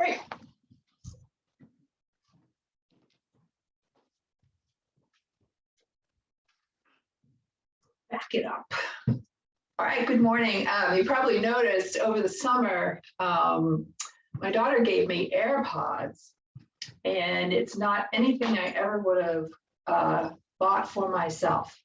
Great. Back it up. All right, good morning. You probably noticed over the summer, my daughter gave me AirPods, and it's not anything I ever would have bought for myself.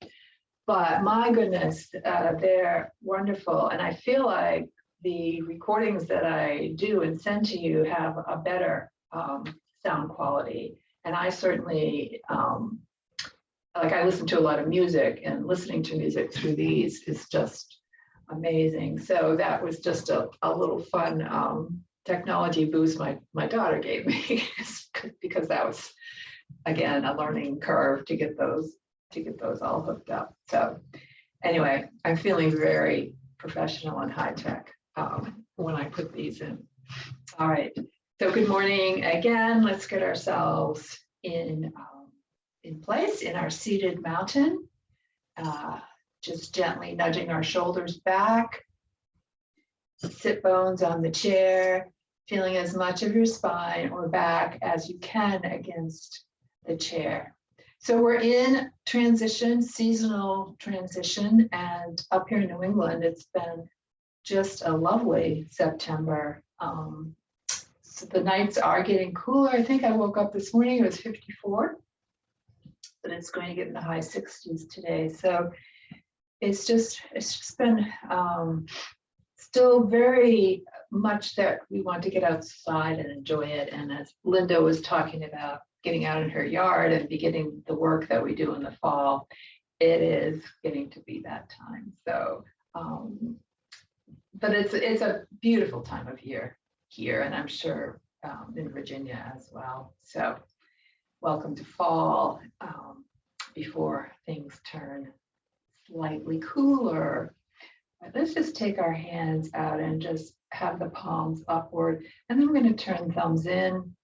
But my goodness, they're wonderful. And I feel like the recordings that I do and send to you have a better sound quality. And I certainly, like I listen to a lot of music, and listening to music through these is just amazing. So that was just a little fun technology boost my daughter gave me because that was, again, a learning curve to get those all hooked up. So anyway, I'm feeling very professional and high tech when I put these in. All right, so good morning again. Let's get ourselves in place in our seated mountain. Just gently nudging our shoulders back, sit bones on the chair, feeling as much of your spine or back as you can against the chair. So we're in transition, seasonal transition, and up here in New England, it's been just a lovely September. So the nights are getting cooler. I think I woke up this morning, it was 54, but it's going to get in the high 60s today. So it's just been still very much that we want to get outside and enjoy it. And as Linda was talking about, getting out in her yard and beginning the work that we do in the fall, it is getting to be that time. So, but it's a beautiful time of year here, and I'm sure in Virginia as well. So welcome to fall before things turn slightly cooler. Let's just take our hands out and just have the palms upward, and then we're going to turn thumbs in,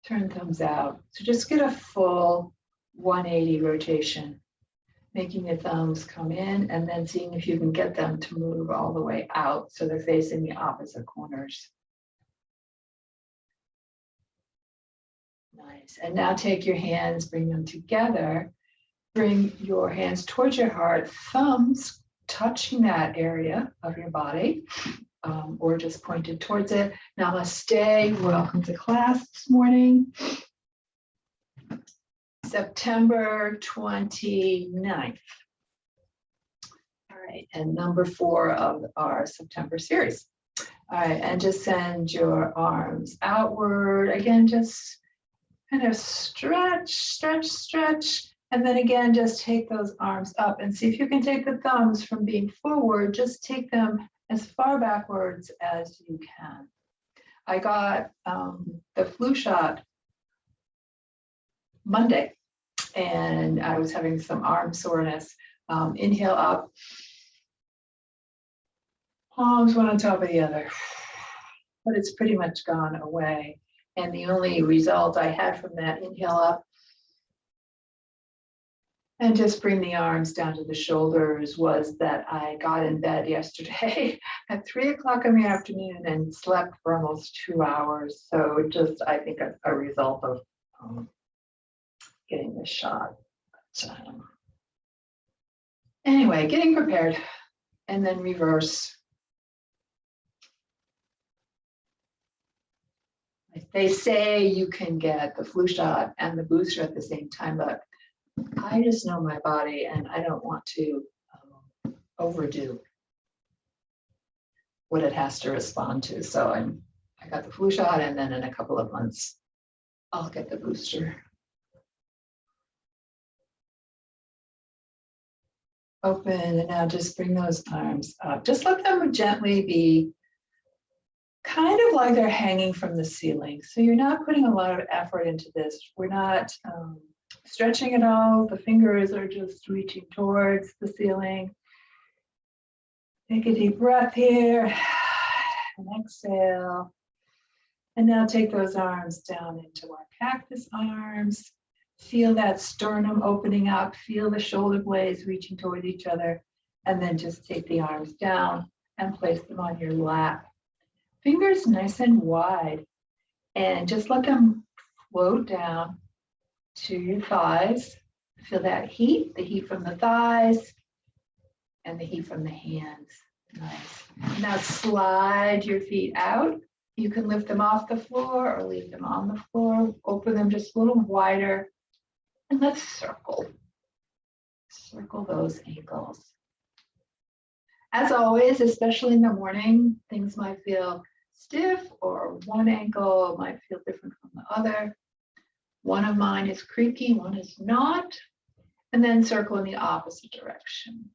turn thumbs out. So just get a full 180 rotation, making the thumbs come in and then seeing if you can get them to move all the way out so they're facing the opposite corners. Nice. And now take your hands, bring them together, bring your hands towards your heart, thumbs touching that area of your body. Or just pointed towards it. Namaste, welcome to class this morning. September 29th. All right, and number 4 of our September series. All right, and just send your arms outward. Again, just kind of stretch, stretch, stretch. And then again, just take those arms up and see if you can take the thumbs from being forward, just take them as far backwards as you can. I got the flu shot Monday, and I was having some arm soreness. Inhale up, palms one on top of the other, but it's pretty much gone away. And the only result I had from that inhale up and just bring the arms down to the shoulders was that I got in bed yesterday at 3 o'clock in the afternoon and slept for almost 2 hours. So just, I think, a result of getting this shot. But, anyway, getting prepared, and then reverse. They say you can get the flu shot and the booster at the same time, but I just know my body, and I don't want to overdo what it has to respond to. So I got the flu shot, and then in a couple of months, I'll get the booster. Open, and now just bring those arms up. Just let them gently be kind of like they're hanging from the ceiling. So you're not putting a lot of effort into this. We're not stretching at all. The fingers are just reaching towards the ceiling. Take a deep breath here and exhale. And now take those arms down into our cactus arms. Feel that sternum opening up. Feel the shoulder blades reaching toward each other. And then just take the arms down and place them on your lap. Fingers nice and wide. And just let them float down to your thighs. Feel that heat, the heat from the thighs and the heat from the hands. Nice. Now slide your feet out. You can lift them off the floor or leave them on the floor. Open them just a little wider. And let's circle. Circle those ankles. As always, especially in the morning, things might feel stiff or one ankle might feel different from the other. One of mine is creaky, one is not. And then circle in the opposite direction.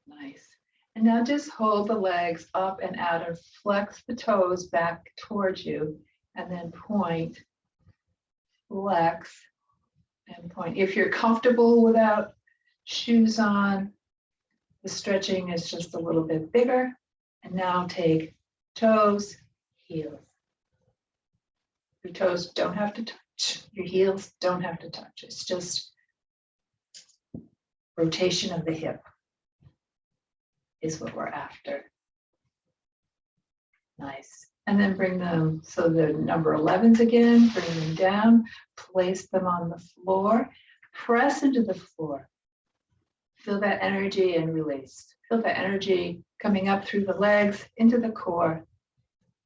Nice. And now just hold the legs up and out and flex the toes back towards you and then point, flex, and point. If you're comfortable without shoes on, the stretching is just a little bit bigger. And now take toes, heels. Your toes don't have to touch. Your heels don't have to touch. It's just rotation of the hip is what we're after. Nice. And then bring them, so the number 11s again, bring them down, place them on the floor, press into the floor. Feel that energy and release. Feel that energy coming up through the legs into the core.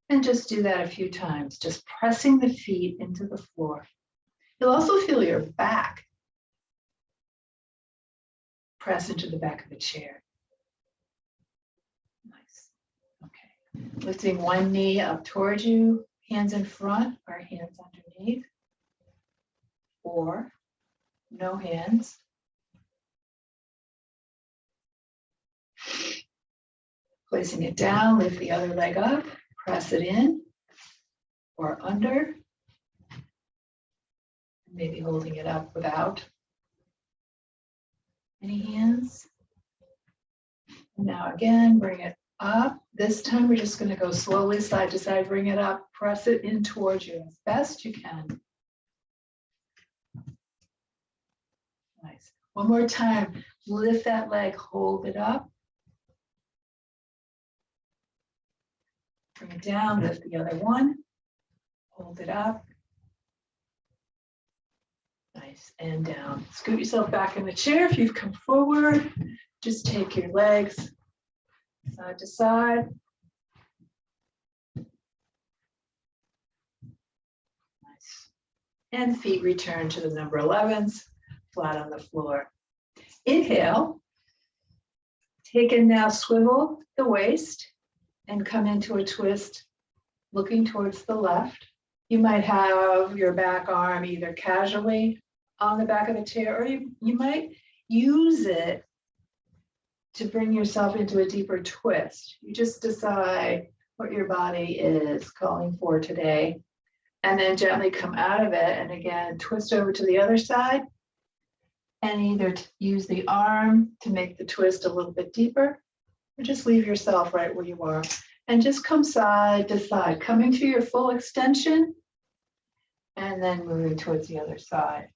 And just do that a few times, just pressing the feet into the floor. You'll also feel your back press into the back of the chair. Nice. Okay. Lifting one knee up towards you, hands in front or hands underneath. Or no hands. Placing it down, lift the other leg up, press it in or under. Maybe holding it up without any hands. And now again, bring it up. This time we're just going to go slowly side to side, bring it up, press it in towards you as best you can. Nice. One more time, lift that leg, hold it up. Bring it down, lift the other one, hold it up. Nice, and down. Scoot yourself back in the chair. If you've come forward, just take your legs side to side. Nice. And feet return to the number 11s, flat on the floor. Inhale. Take and now swivel the waist and come into a twist, looking towards the left. You might have your back arm either casually on the back of the chair, or you might use it to bring yourself into a deeper twist. You just decide what your body is calling for today, and then gently come out of it, and again, twist over to the other side, and either use the arm to make the twist a little bit deeper, or just leave yourself right where you are, and just come side to side, coming to your full extension, and then moving towards the other side.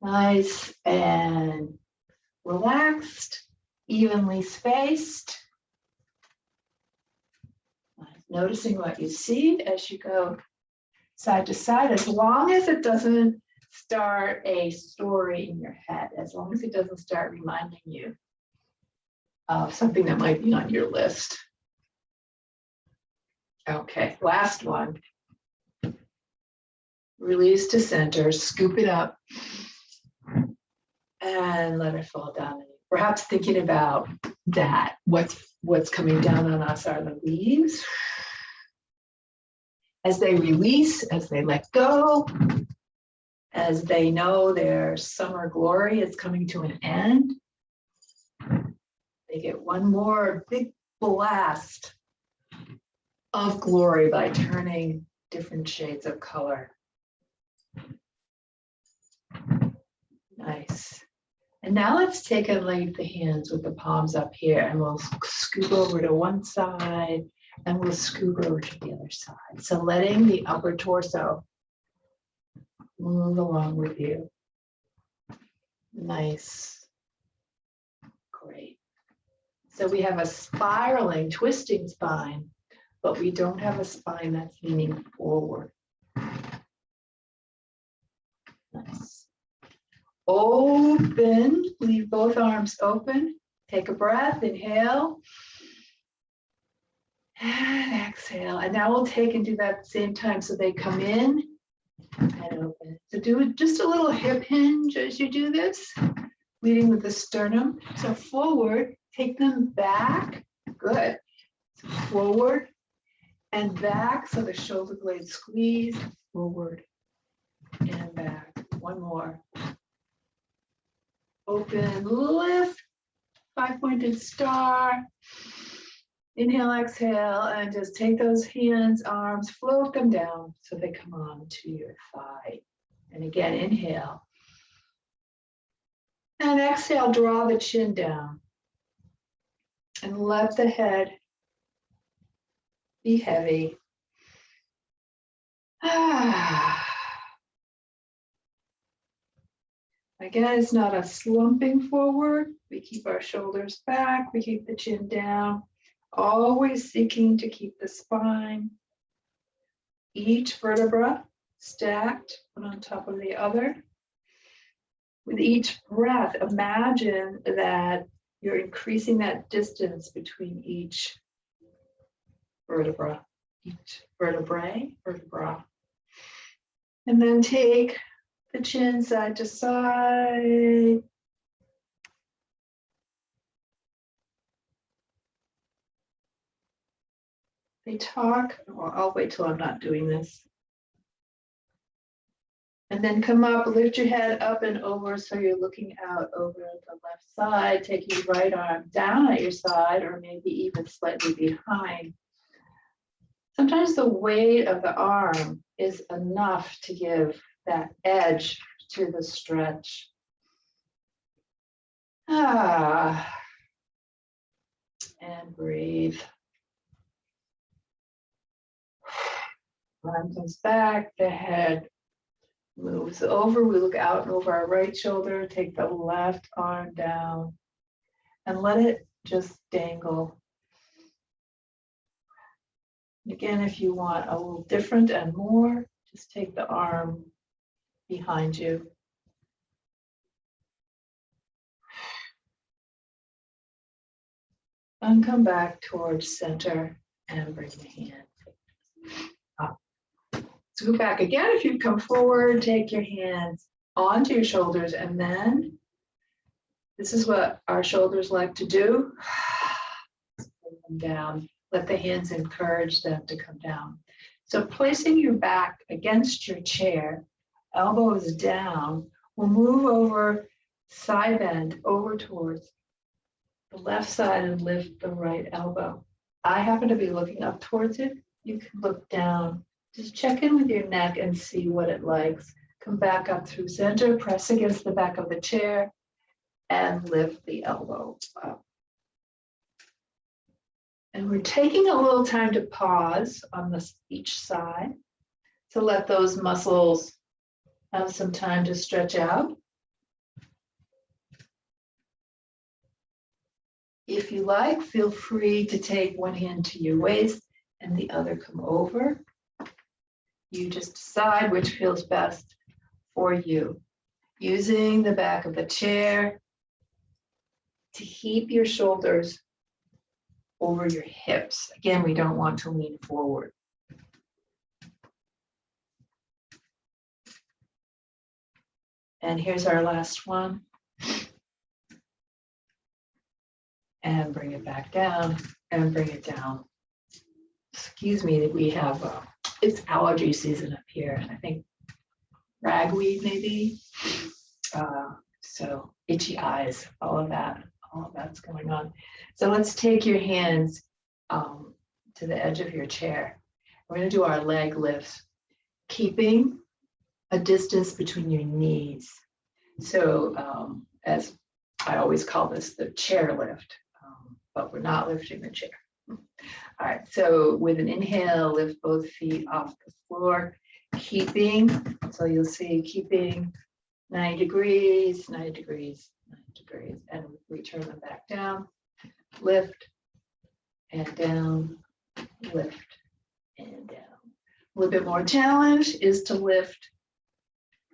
Nice and relaxed, evenly spaced. Noticing what you see as you go side to side, as long as it doesn't start a story in your head, as long as it doesn't start reminding you of something that might be on your list. Okay, last one. Release to center, scoop it up, and let it fall down. Perhaps thinking about that. What's coming down on us are the leaves. As they release, as they let go, as they know their summer glory is coming to an end, they get one more big blast of glory by turning different shades of color. Nice. And now let's take and leave the hands with the palms up here, and we'll scoop over to one side and we'll scoop over to the other side. So letting the upper torso move along with you. Nice. Great. So we have a spiraling, twisting spine, but we don't have a spine that's leaning forward. Nice. Open, leave both arms open. Take a breath, inhale. And exhale. And now we'll take and do that at the same time. So they come in and open. So do just a little hip hinge as you do this, leading with the sternum. So forward, take them back. Good. So forward and back. So the shoulder blades squeeze forward and back. One more. Open, lift, 5-pointed star. Inhale, exhale, and just take those hands, arms, float them down so they come on to your thigh. And again, inhale. And exhale, draw the chin down. And let the head be heavy. Again, it's not a slumping forward. We keep our shoulders back. We keep the chin down. Always seeking to keep the spine, each vertebra stacked one on top of the other. With each breath, imagine that you're increasing that distance between each vertebra, each vertebra. And then take the chin side to side. They talk, well, I'll wait till I'm not doing this. And then come up, lift your head up and over so you're looking out over the left side. Take your right arm down at your side or maybe even slightly behind. Sometimes the weight of the arm is enough to give that edge to the stretch. And breathe. Arm comes back, the head moves over. We look out and over our right shoulder, take the left arm down and let it just dangle. Again, if you want a little different and more, just take the arm behind you. And come back towards center and bring the hand up. So go back again. If you come forward, take your hands onto your shoulders, and then this is what our shoulders like to do. Bring them down. Let the hands encourage them to come down. So placing your back against your chair, elbows down, we'll move over, side bend over towards the left side and lift the right elbow. I happen to be looking up towards it. You can look down. Just check in with your neck and see what it likes. Come back up through center, press against the back of the chair, and lift the elbow up. And we're taking a little time to pause on each side to let those muscles have some time to stretch out. If you like, feel free to take one hand to your waist and the other come over. You just decide which feels best for you. Using the back of the chair to keep your shoulders over your hips. Again, we don't want to lean forward. And here's our last one. And bring it back down and bring it down. Excuse me, that we have, it's allergy season up here. I think ragweed maybe. So itchy eyes, all of that's going on. So let's take your hands to the edge of your chair. We're going to do our leg lifts, keeping a distance between your knees. So as I always call this the chair lift, but we're not lifting the chair. All right, so with an inhale, lift both feet off the floor, keeping, so you'll see keeping 90 degrees, 90 degrees, 90 degrees, and we turn them back down. lift and down, lift and down. A little bit more challenge is to lift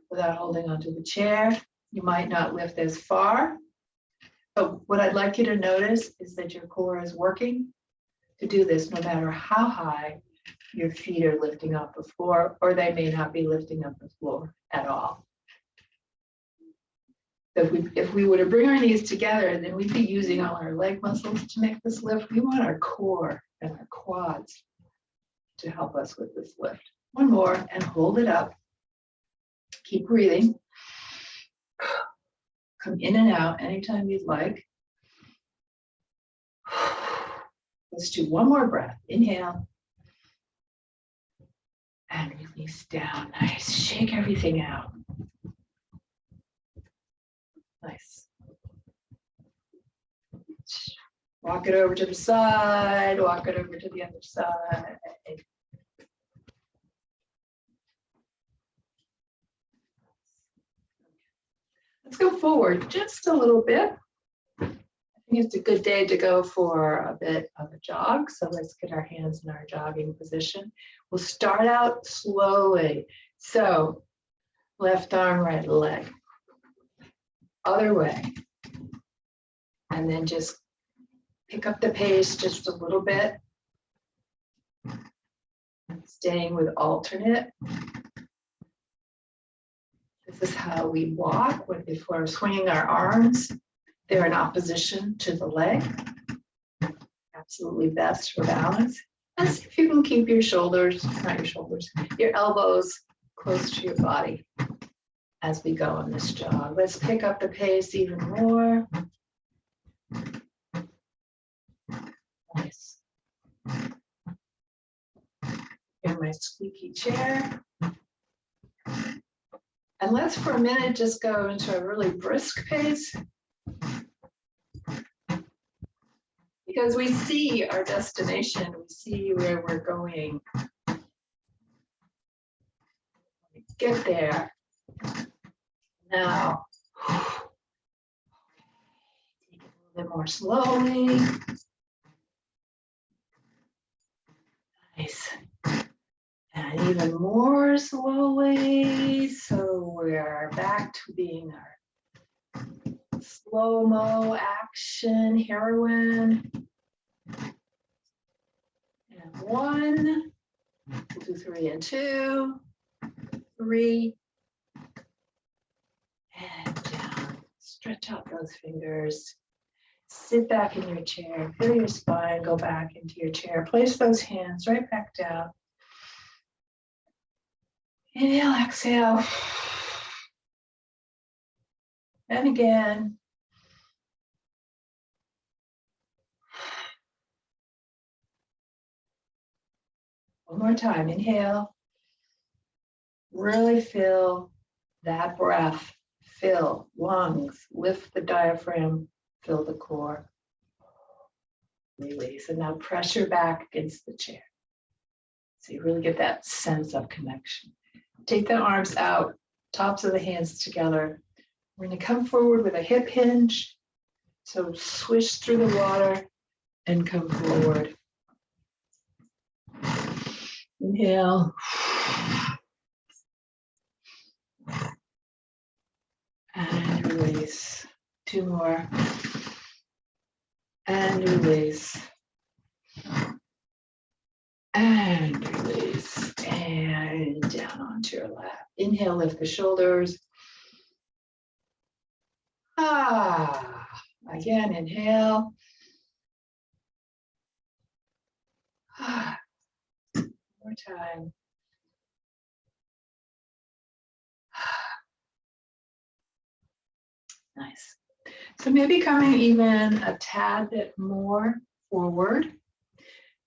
without holding onto the chair. You might not lift as far, but what I'd like you to notice is that your core is working to do this no matter how high your feet are lifting off the floor, or they may not be lifting up the floor at all. If we were to bring our knees together, then we'd be using all our leg muscles to make this lift. We want our core and our quads to help us with this lift. One more and hold it up. Keep breathing. Come in and out anytime you'd like. Let's do one more breath. Inhale. And release down. Nice. Shake everything out. Nice. Walk it over to the side. Walk it over to the other side. Let's go forward just a little bit. I think it's a good day to go for a bit of a jog. So let's get our hands in our jogging position. We'll start out slowly. So left arm, right leg. Other way. And then just pick up the pace just a little bit. Staying with alternate. This is how we walk if we're swinging our arms. They're in opposition to the leg. Absolutely best for balance. And see if you can keep your shoulders, not your shoulders, your elbows close to your body as we go on this jog. Let's pick up the pace even more. Nice. In my squeaky chair. And let's for a minute just go into a really brisk pace. Because we see our destination, we see where we're going. Get there. Now, take it a little bit more slowly. Nice. And even more slowly. So we're back to being our slow-mo action heroine. And 1, we'll do 3 and 2, 3, and down. Stretch out those fingers. Sit back in your chair, feel your spine, go back into your chair. Place those hands right back down. Inhale, exhale. And again. One more time. Inhale. Really feel that breath. Fill lungs. Lift the diaphragm. Fill the core. Release. And now pressure back against the chair. So you really get that sense of connection. Take the arms out, tops of the hands together. We're going to come forward with a hip hinge. So swish through the water and come forward. Inhale. And release. 2 more. And release. And release. And down onto your lap. Inhale, lift the shoulders. Again, inhale. One more time. Nice. So maybe coming even a tad bit more forward.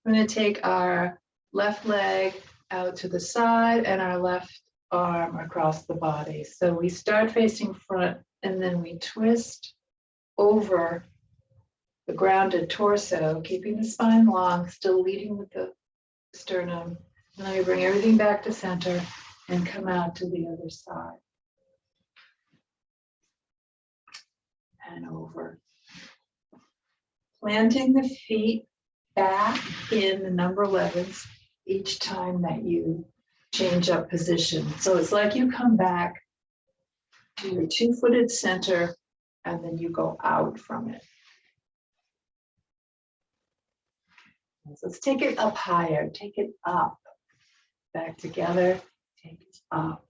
I'm going to take our left leg out to the side and our left arm across the body. So we start facing front and then we twist over the grounded torso, keeping the spine long, still leading with the sternum. And then we bring everything back to center and come out to the other side. And over. planting the feet back in the number 11s each time that you change up position. So it's like you come back to your two-footed center and then you go out from it. So let's take it up higher, take it up, back together, take it up,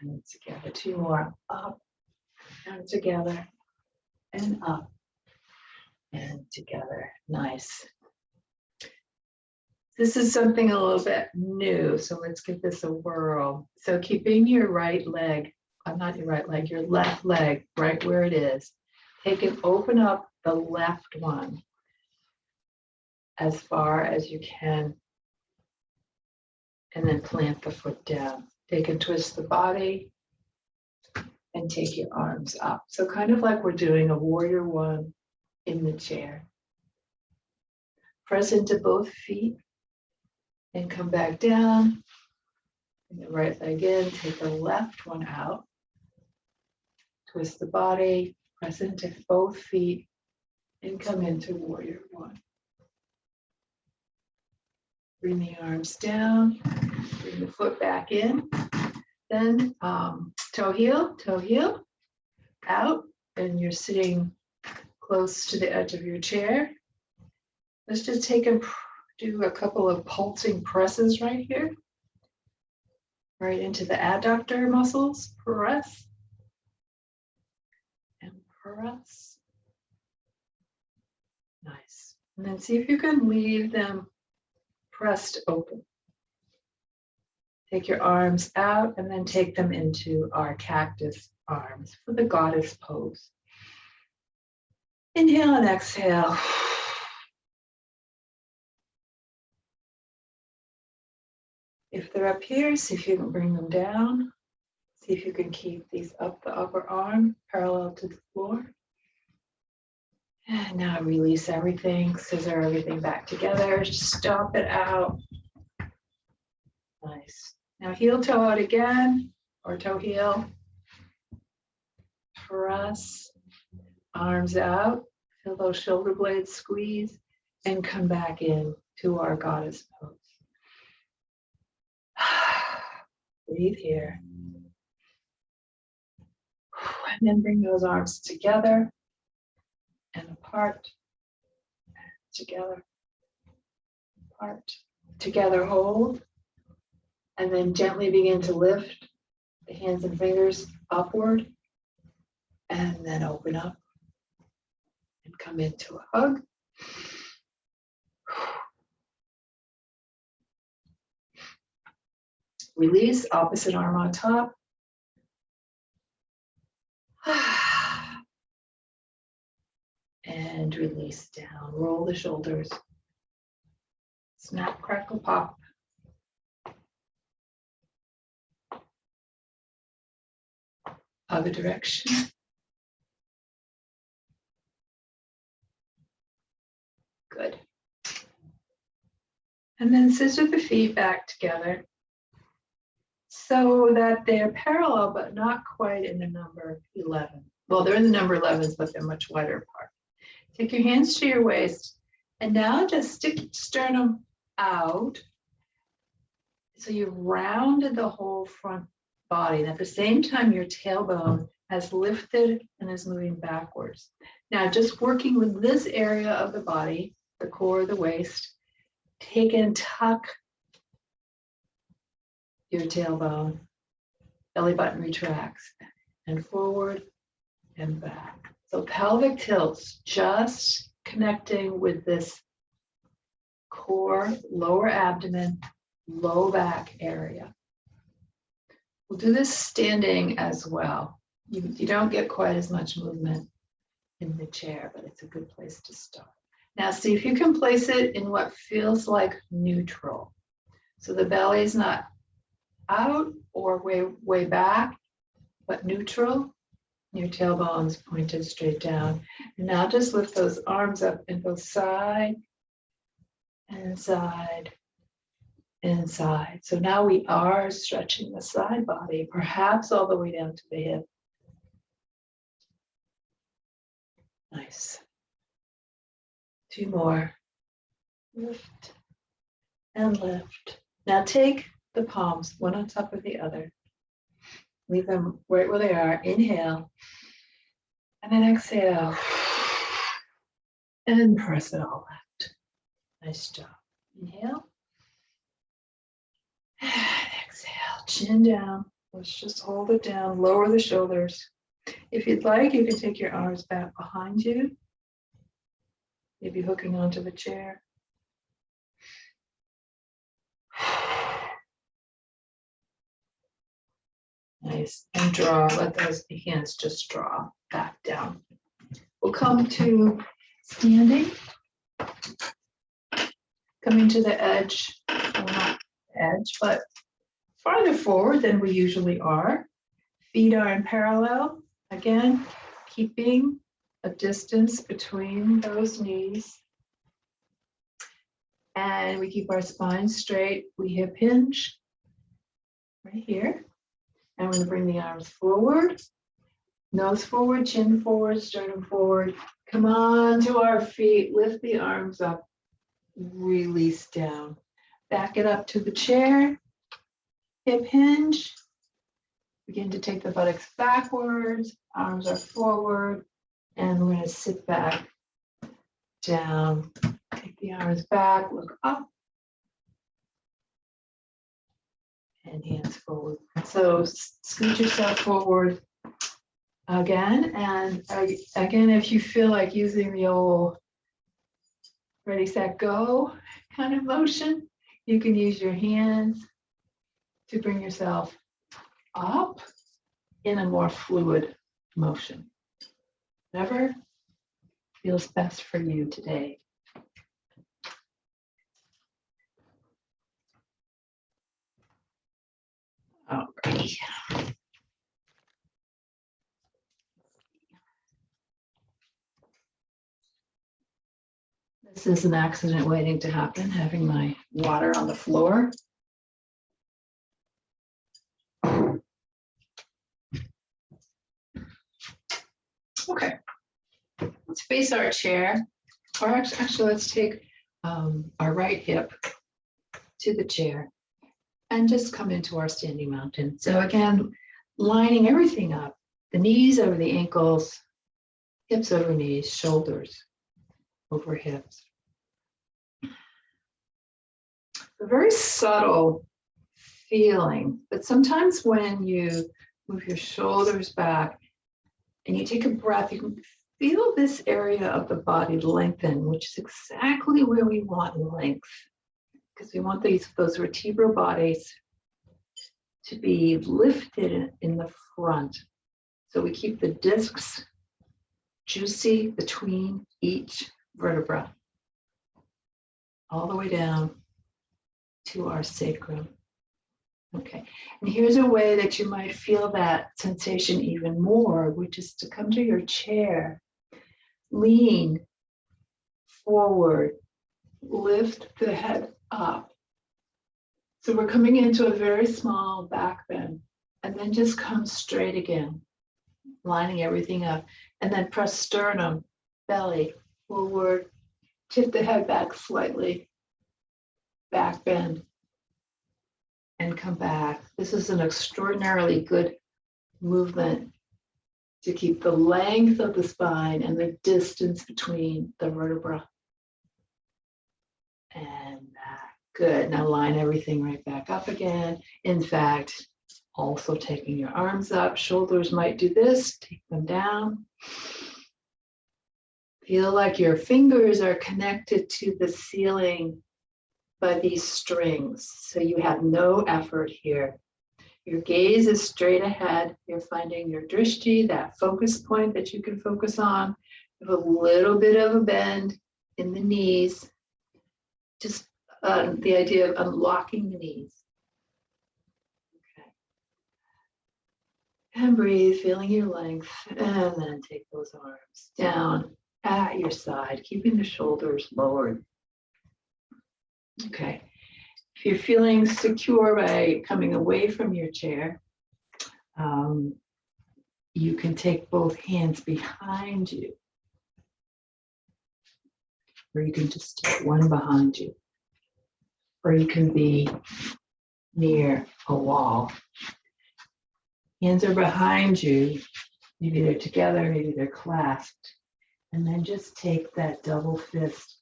and together. Two more, up, and together, and up, and together. Nice. This is something a little bit new, so let's give this a whirl. So keeping your right leg, not your right leg, your left leg right where it is. Take and open up the left one as far as you can, and then plant the foot down. Take and twist the body and take your arms up. So kind of like we're doing a warrior one in the chair. Press into both feet and come back down. And the right leg in, take the left one out. Twist the body, press into both feet and come into warrior one. Bring the arms down, bring the foot back in. Then toe heel, out, and you're sitting close to the edge of your chair. Let's just take and do a couple of pulsing presses right here. Right into the adductor muscles, press. And press. Nice. And then see if you can leave them pressed open. Take your arms out and then take them into our cactus arms for the goddess pose. Inhale and exhale. If they're up here, see if you can bring them down. See if you can keep these up the upper arm parallel to the floor. And now release everything, scissor everything back together, stomp it out. Nice. Now heel toe out again, or toe heel. Press, arms out, feel those shoulder blades squeeze, and come back in to our goddess pose. Breathe here. And then bring those arms together and apart, together, apart, together, hold, and then gently begin to lift the hands and fingers upward, and then open up and come into a hug. Release, opposite arm on top. And release down, roll the shoulders. Snap, crackle, pop. Other direction. Good. And then scissor the feet back together so that they're parallel, but not quite in the number 11. Well, they're in the number 11s, but they're much wider apart. Take your hands to your waist, and now just stick your sternum out. So you've rounded the whole front body, and at the same time, your tailbone has lifted and is moving backwards. Now, just working with this area of the body, the core, the waist, take and tuck your tailbone, belly button retracts, and forward and back. So pelvic tilts, just connecting with this core, lower abdomen, low back area. We'll do this standing as well. You don't get quite as much movement in the chair, but it's a good place to start. Now see if you can place it in what feels like neutral. So the belly is not out or way back, but neutral. Your tailbone's pointed straight down. And now just lift those arms up and go side and side and side. So now we are stretching the side body, perhaps all the way down to the hip. Nice. 2 more. Lift and lift. Now take the palms, one on top of the other. Leave them right where they are. Inhale. And then exhale. And press it all out. Nice job. Inhale. And exhale. Chin down. Let's just hold it down. Lower the shoulders. If you'd like, you can take your arms back behind you. Maybe hooking onto the chair. Nice. And draw. Let those hands just draw back down. We'll come to standing. Coming to the edge. Well, not the edge, but farther forward than we usually are. Feet are in parallel. Again, keeping a distance between those knees. And we keep our spine straight. We hip hinge right here. And we're going to bring the arms forward. Nose forward, chin forward, sternum forward. Come on to our feet. Lift the arms up. Release down. Back it up to the chair. Hip hinge. Begin to take the buttocks backwards. Arms are forward. And we're going to sit back, down. Take the arms back. Look up. And hands forward. So scoot yourself forward again. And again, if you feel like using the old ready, set, go kind of motion, you can use your hands to bring yourself up in a more fluid motion. Whatever feels best for you today. Alrighty. This is an accident waiting to happen, having my water on the floor. Okay, let's face our chair, or actually let's take our right hip to the chair and just come into our standing mountain. So again, lining everything up, the knees over the ankles, hips over knees, shoulders over hips. A very subtle feeling, but sometimes when you move your shoulders back and you take a breath, you can feel this area of the body lengthen, which is exactly where we want length, because we want those vertebral bodies to be lifted in the front. So we keep the discs juicy between each vertebra, all the way down to our sacrum. Okay, and here's a way that you might feel that sensation even more, which is to come to your chair, lean forward, lift the head up. So we're coming into a very small back bend, and then just come straight again, lining everything up, and then press sternum, belly, forward, tip the head back slightly, back bend, and come back. This is an extraordinarily good movement to keep the length of the spine and the distance between the vertebra. And back. Good. Now line everything right back up again. In fact, also taking your arms up, shoulders might do this, take them down. Feel like your fingers are connected to the ceiling by these strings. So you have no effort here. Your gaze is straight ahead. You're finding your drishti, that focus point that you can focus on. You have a little bit of a bend in the knees. Just the idea of unlocking the knees. Okay. And breathe, feeling your length. And then take those arms down at your side, keeping the shoulders lowered. Okay. If you're feeling secure by coming away from your chair, you can take both hands behind you. or you can just take one behind you, or you can be near a wall. Hands are behind you, maybe they're together, maybe they're clasped, and then just take that double fist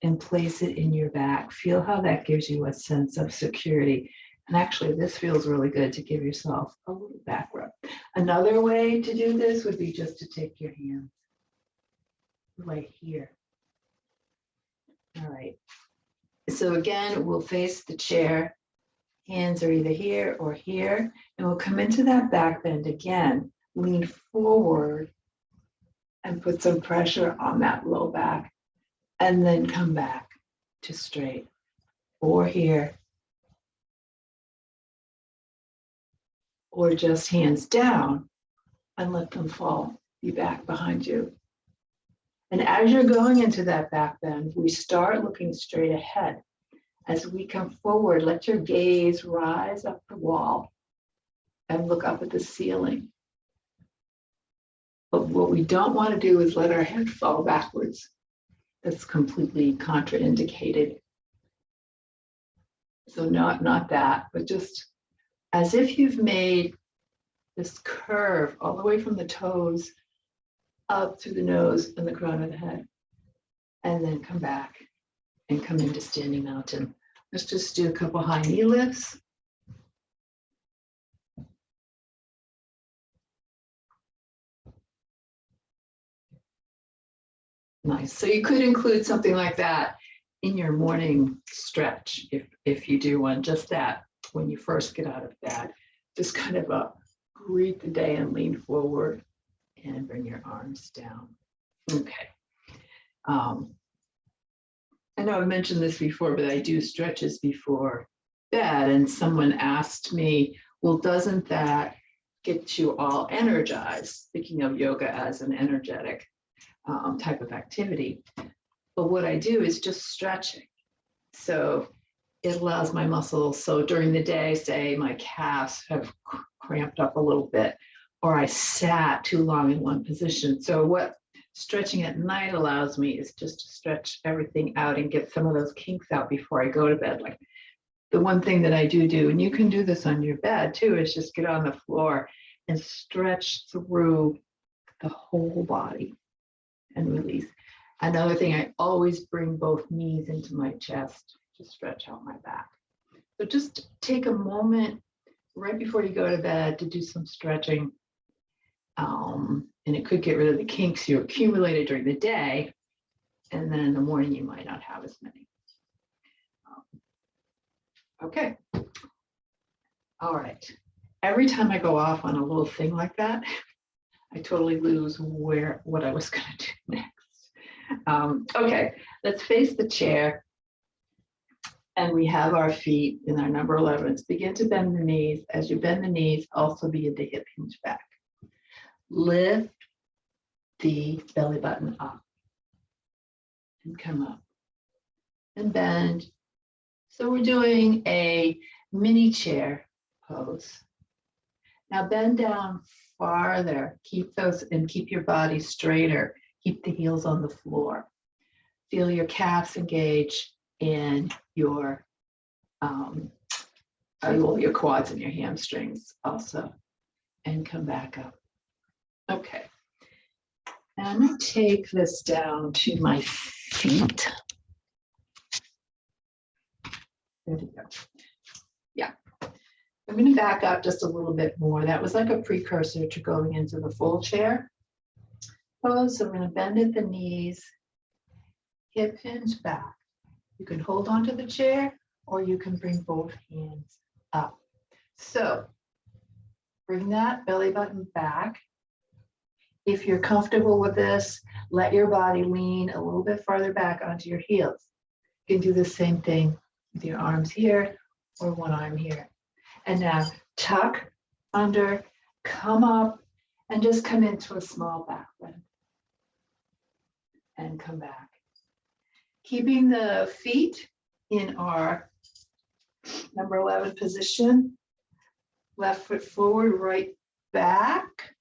and place it in your back. Feel how that gives you a sense of security. And actually, this feels really good to give yourself a little back rub. Another way to do this would be just to take your hands right here. All right. So again, we'll face the chair. Hands are either here or here, and we'll come into that back bend again. Lean forward and put some pressure on that low back, and then come back to straight, or here, or just hands down and let them fall, be back behind you. And as you're going into that back bend, we start looking straight ahead. As we come forward, let your gaze rise up the wall and look up at the ceiling. But what we don't want to do is let our head fall backwards. That's completely contraindicated. So not that, but just as if you've made this curve all the way from the toes up through the nose and the crown of the head, and then come back and come into standing mountain. Let's just do a couple high knee lifts. Nice. So you could include something like that in your morning stretch if you do one, just that when you first get out of bed. Just kind of greet the day and lean forward and bring your arms down. Okay. I know I've mentioned this before, but I do stretches before bed, and someone asked me, well, doesn't that get you all energized? Speaking of yoga as an energetic type of activity. But what I do is just stretching. So it allows my muscles. So during the day, say my calves have cramped up a little bit, or I sat too long in one position. So what stretching at night allows me is just to stretch everything out and get some of those kinks out before I go to bed. Like the one thing that I do, and you can do this on your bed too, is just get on the floor and stretch through the whole body and release. Another thing, I always bring both knees into my chest to stretch out my back. So just take a moment right before you go to bed to do some stretching. And it could get rid of the kinks you accumulated during the day. And then in the morning, you might not have as many. Okay. All right. Every time I go off on a little thing like that, I totally lose what I was going to do next. Okay, let's face the chair. And we have our feet in our number 11s. Begin to bend the knees. As you bend the knees, also begin to hip hinge back. Lift the belly button up and come up and bend. So we're doing a mini chair pose. Now bend down farther. Keep your body straighter. Keep the heels on the floor. Feel your calves engage and your quads and your hamstrings also, and come back up. Okay. Now I'm going to take this down to my feet. There we go. Yeah. I'm going to back up just a little bit more. That was like a precursor to going into the full chair pose. So we're going to bend at the knees, hip hinge back. You can hold onto the chair or you can bring both hands up. So bring that belly button back. If you're comfortable with this, let your body lean a little bit farther back onto your heels. You can do the same thing with your arms here or one arm here. And now tuck under, come up, and just come into a small back bend. And come back. Keeping the feet in our number 11 position. Left foot forward, right back.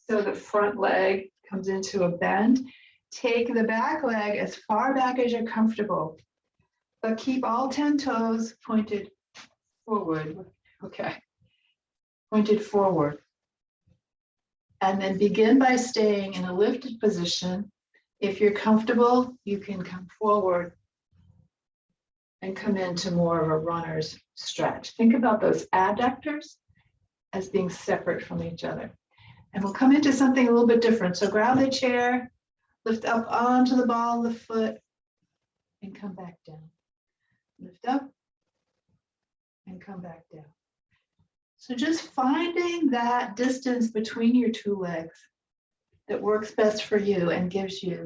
So the front leg comes into a bend. Take the back leg as far back as you're comfortable, but keep all 10 toes pointed forward. Okay, pointed forward. And then begin by staying in a lifted position. If you're comfortable, you can come forward and come into more of a runner's stretch. Think about those adductors as being separate from each other. And we'll come into something a little bit different. So grab the chair, lift up onto the ball of the foot, and come back down. Lift up and come back down. So just finding that distance between your two legs that works best for you and gives you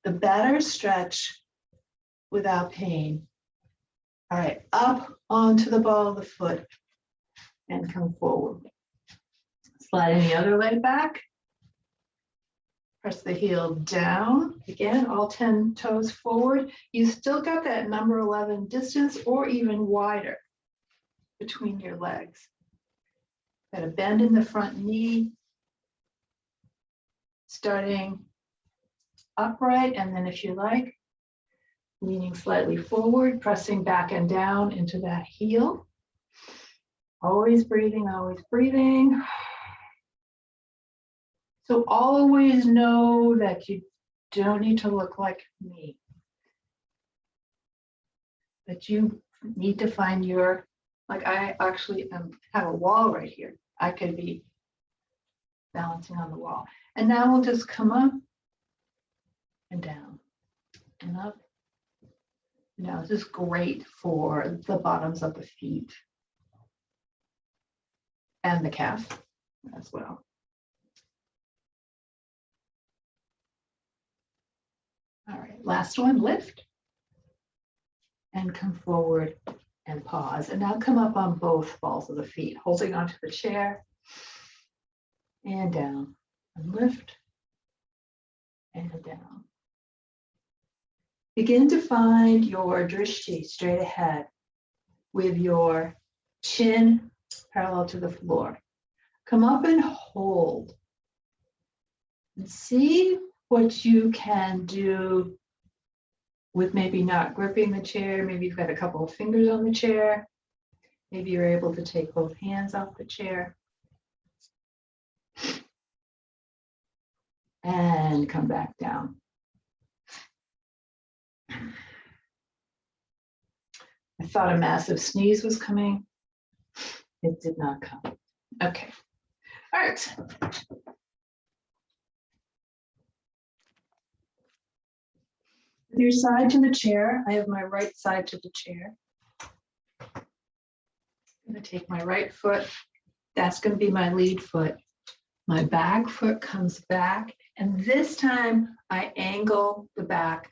the better stretch without pain. All right, up onto the ball of the foot and come forward. Sliding the other leg back. Press the heel down. Again, all 10 toes forward. You still got that number 11 distance or even wider between your legs. Got a bend in the front knee. Starting upright, and then if you like, leaning slightly forward, pressing back and down into that heel. Always breathing, always breathing. So always know that you don't need to look like me. That you need to find your, like I actually have a wall right here. I could be balancing on the wall. And now we'll just come up and down and up. Now this is great for the bottoms of the feet and the calf as well. All right, last one, lift and come forward and pause. And now come up on both balls of the feet, holding onto the chair and down and lift and down. Begin to find your drishti straight ahead with your chin parallel to the floor. Come up and hold and see what you can do with maybe not gripping the chair. Maybe you've got a couple of fingers on the chair. Maybe you're able to take both hands off the chair. And come back down. I thought a massive sneeze was coming. It did not come. Okay. All right. With your side to the chair, I have my right side to the chair. I'm going to take my right foot. That's going to be my lead foot. My back foot comes back, and this time I angle the back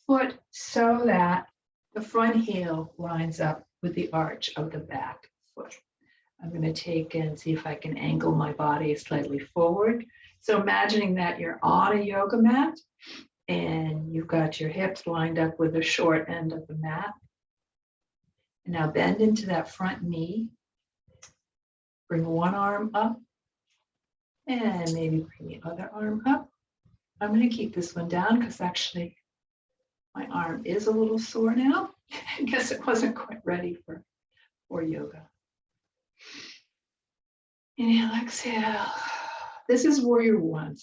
foot so that the front heel lines up with the arch of the back foot. I'm going to take and see if I can angle my body slightly forward. So imagining that you're on a yoga mat and you've got your hips lined up with the short end of the mat. And now bend into that front knee. Bring one arm up and maybe bring the other arm up. I'm going to keep this one down because actually my arm is a little sore now. I guess it wasn't quite ready for yoga. Inhale, exhale. This is warrior one.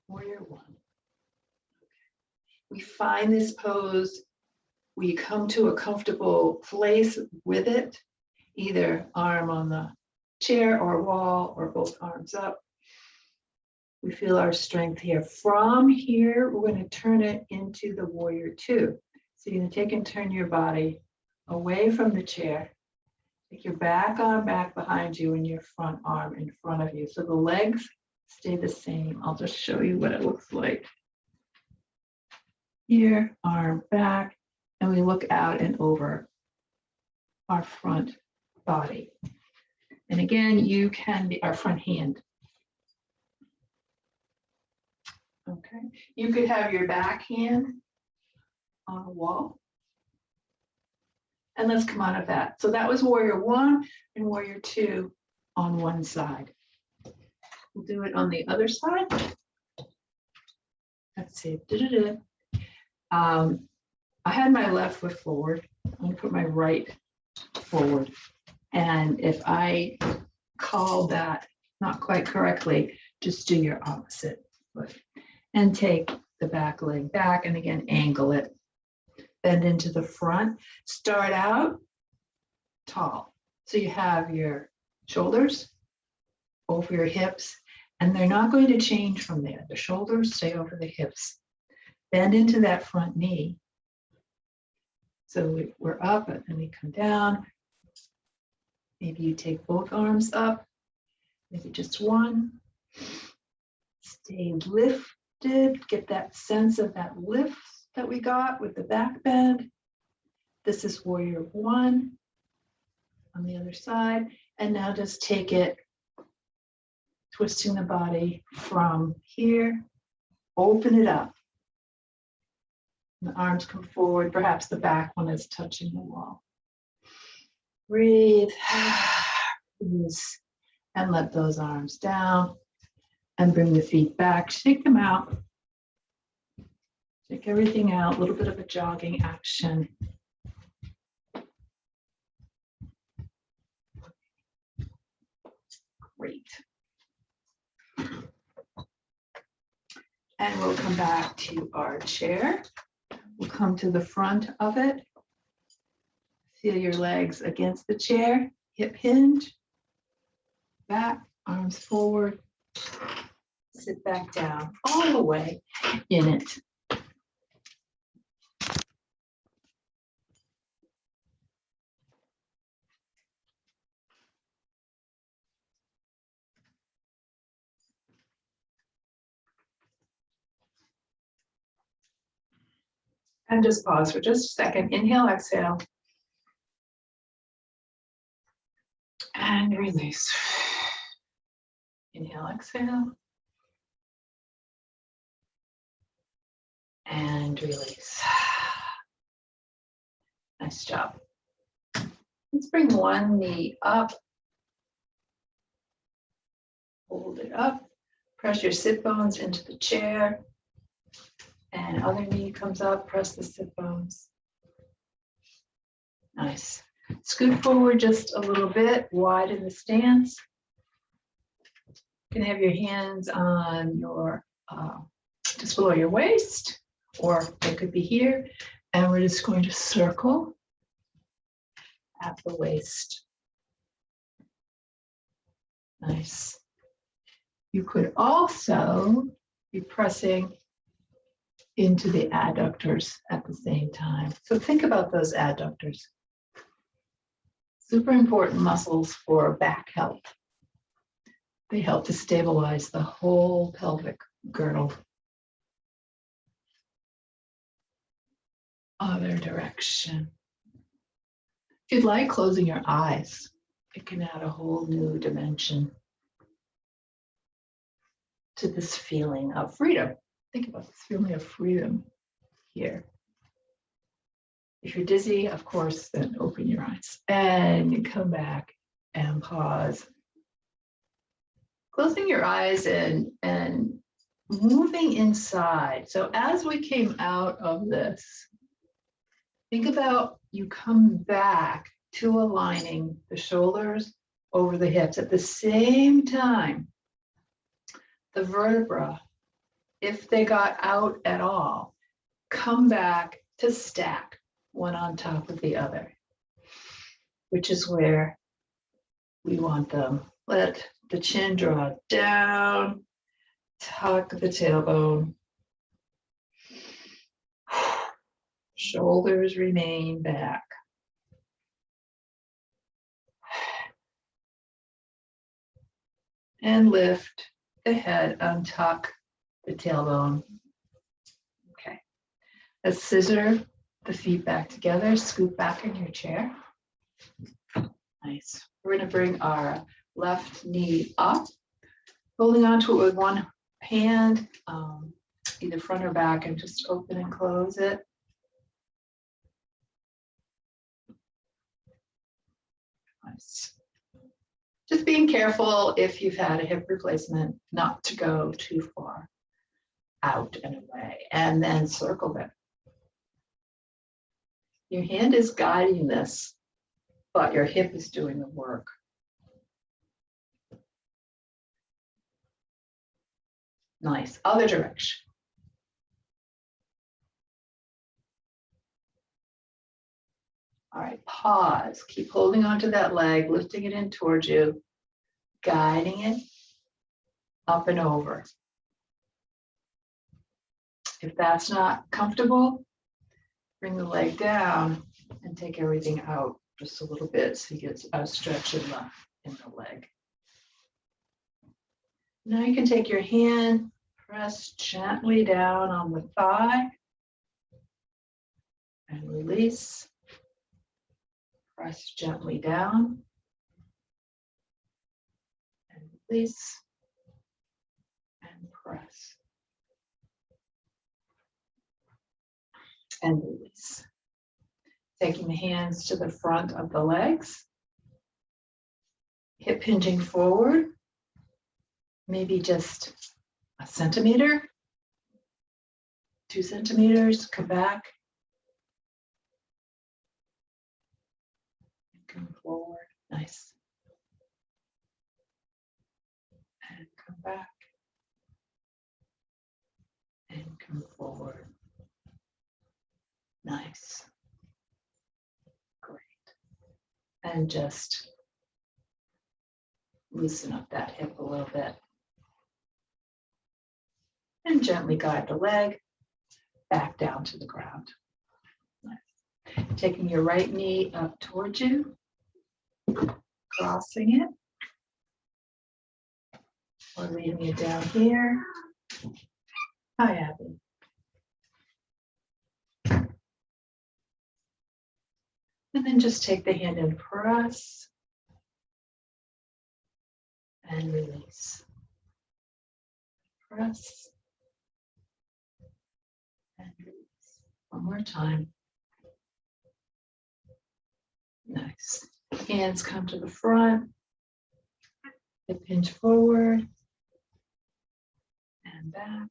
Warrior one. We find this pose, we come to a comfortable place with it, either arm on the chair or wall or both arms up. We feel our strength here. From here, we're going to turn it into the warrior two. So you're going to take and turn your body away from the chair. Take your back arm back behind you and your front arm in front of you. So the legs stay the same. I'll just show you what it looks like. Here, arm back, and we look out and over our front body. And again, you can be our front hand. Okay, you could have your back hand on a wall. And let's come out of that. So that was warrior one and warrior two on one side. We'll do it on the other side. Let's see. I had my left foot forward. I'm going to put my right forward. And if I call that not quite correctly, just do your opposite foot and take the back leg back, and again, angle it. Bend into the front. Start out tall. So you have your shoulders over your hips, and they're not going to change from there. The shoulders stay over the hips. Bend into that front knee. So we're up and then we come down. Maybe you take both arms up, maybe just one. Stay lifted, get that sense of that lift that we got with the back bend. This is warrior one on the other side. And now just take it, twisting the body from here, open it up. The arms come forward, perhaps the back one is touching the wall. Breathe, release, and let those arms down and bring the feet back. Shake them out. Shake everything out, a little bit of a jogging action. Great. And we'll come back to our chair. We'll come to the front of it. Feel your legs against the chair, hip hinge, back, arms forward. Sit back down all the way in it. And just pause for just a second. Inhale, exhale. And release. Inhale, exhale. And release. Nice job. Let's bring one knee up. Hold it up. Press your sit bones into the chair. And other knee comes up, press the sit bones. Nice. Scoot forward just a little bit, widen the stance. You can have your hands on your, just below your waist, or they could be here. And we're just going to circle at the waist. Nice. You could also be pressing into the adductors at the same time. So think about those adductors. Super important muscles for back health. They help to stabilize the whole pelvic girdle. Other direction. If you'd like, closing your eyes, it can add a whole new dimension to this feeling of freedom. Think about this feeling of freedom here. If you're dizzy, of course, then open your eyes and come back and pause. Closing your eyes and moving inside. So as we came out of this, think about you come back to aligning the shoulders over the hips. At the same time, the vertebra, if they got out at all, come back to stack one on top of the other, which is where we want them. Let the chin draw down, tuck the tailbone. Shoulders remain back. And lift the head, untuck the tailbone. Okay. Let's scissor the feet back together, scoot back in your chair. Nice. We're going to bring our left knee up, holding onto it with one hand, either front or back, and just open and close it. Nice. Just being careful if you've had a hip replacement not to go too far out and away, and then circle them. Your hand is guiding this, but your hip is doing the work. Nice. Other direction. All right, pause. Keep holding onto that leg, lifting it in towards you, guiding it up and over. If that's not comfortable, bring the leg down and take everything out just a little bit so you get a stretch in the leg. Now you can take your hand, press gently down on the thigh and release. Press gently down and release and press and release. Taking the hands to the front of the legs, hip hinging forward, maybe just a centimeter, 2 centimeters, come back. Come forward, nice. And come back. And come forward. Nice. Great. And just loosen up that hip a little bit. And gently guide the leg back down to the ground. Nice. Taking your right knee up towards you, crossing it, or leaving it down here. Hi, Abby. And then just take the hand and press and release. Press and release. One more time. Nice. Hands come to the front. Hip hinge forward and back.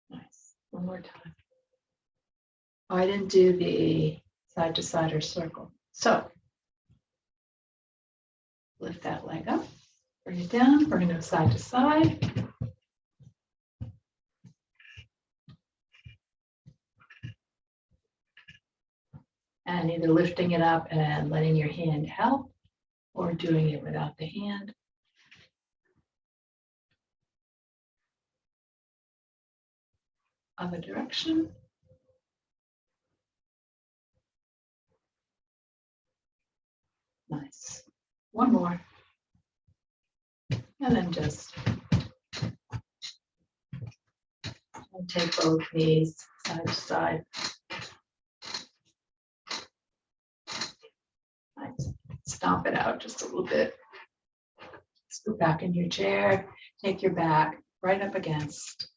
Nice. One more time. Oh, I didn't do the side to side or circle. So lift that leg up, bring it down, bring it side to side. And either lifting it up and letting your hand help or doing it without the hand. Other direction. Nice. One more. And then just take both knees side to side. Nice. Stomp it out just a little bit. Scoot back in your chair. Take your back right up against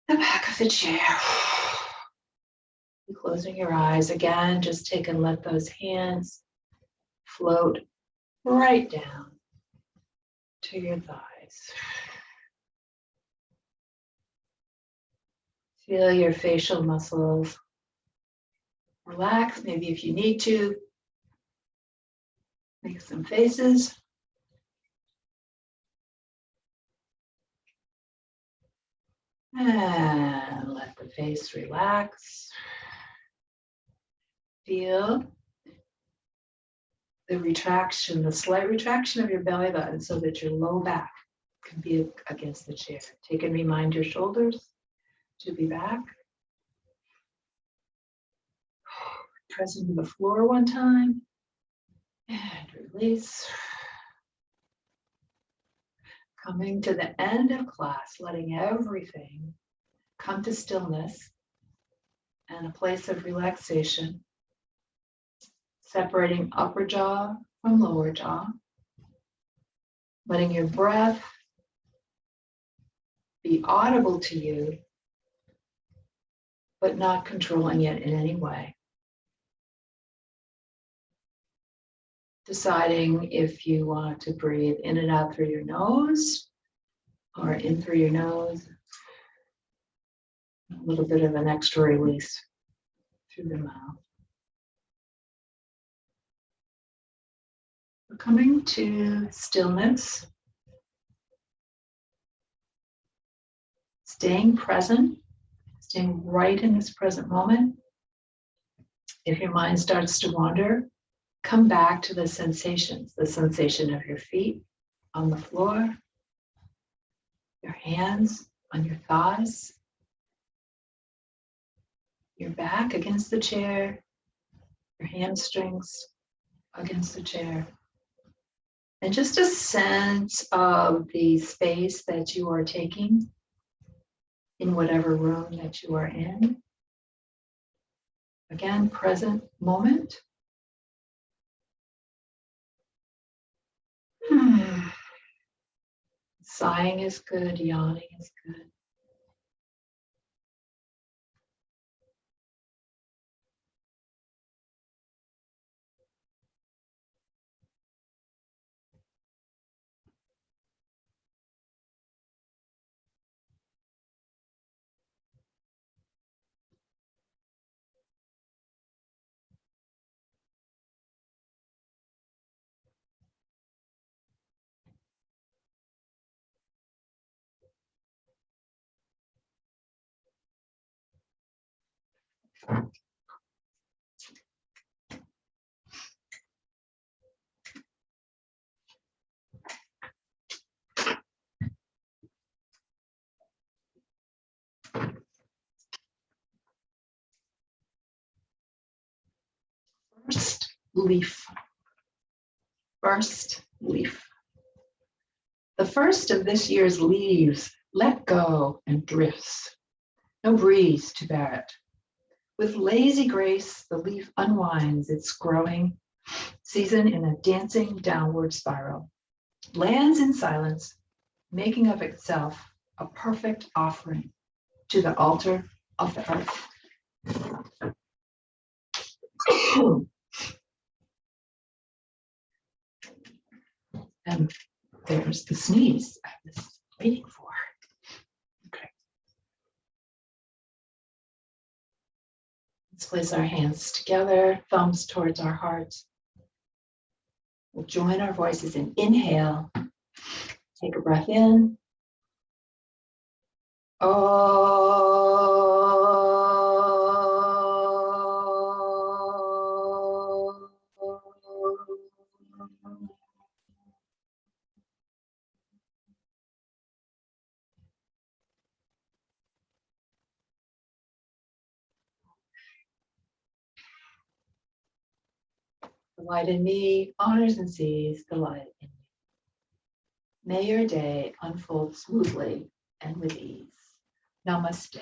the back of the chair. You're closing your eyes again. Just take and let those hands float right down to your thighs. Feel your facial muscles relax. Maybe if you need to, make some faces. And let the face relax. Feel the retraction, the slight retraction of your belly button so that your low back can be against the chair. Take and remind your shoulders to be back. Press into the floor one time and release. Coming to the end of class, letting everything come to stillness and a place of relaxation, separating upper jaw from lower jaw, letting your breath be audible to you, but not controlling it in any way. Deciding if you want to breathe in and out through your nose or in through your nose. A little bit of an extra release through the mouth. We're coming to stillness. Staying present, staying right in this present moment. If your mind starts to wander, come back to the sensations, the sensation of your feet on the floor, your hands on your thighs, your back against the chair, your hamstrings against the chair. And just a sense of the space that you are taking in whatever room that you are in. Again, present moment. Sighing is good, yawning is good. First leaf. First leaf. The first of this year's leaves let go and drifts. No breeze to bear it. With lazy grace, the leaf unwinds its growing season in a dancing downward spiral. Lands in silence, making of itself a perfect offering to the altar of the earth. And there's the sneeze I was waiting for. Okay. Let's place our hands together, thumbs towards our hearts. We'll join our voices in inhale. Take a breath in. The light in me honors and sees the light in me. May your day unfold smoothly and with ease. Namaste.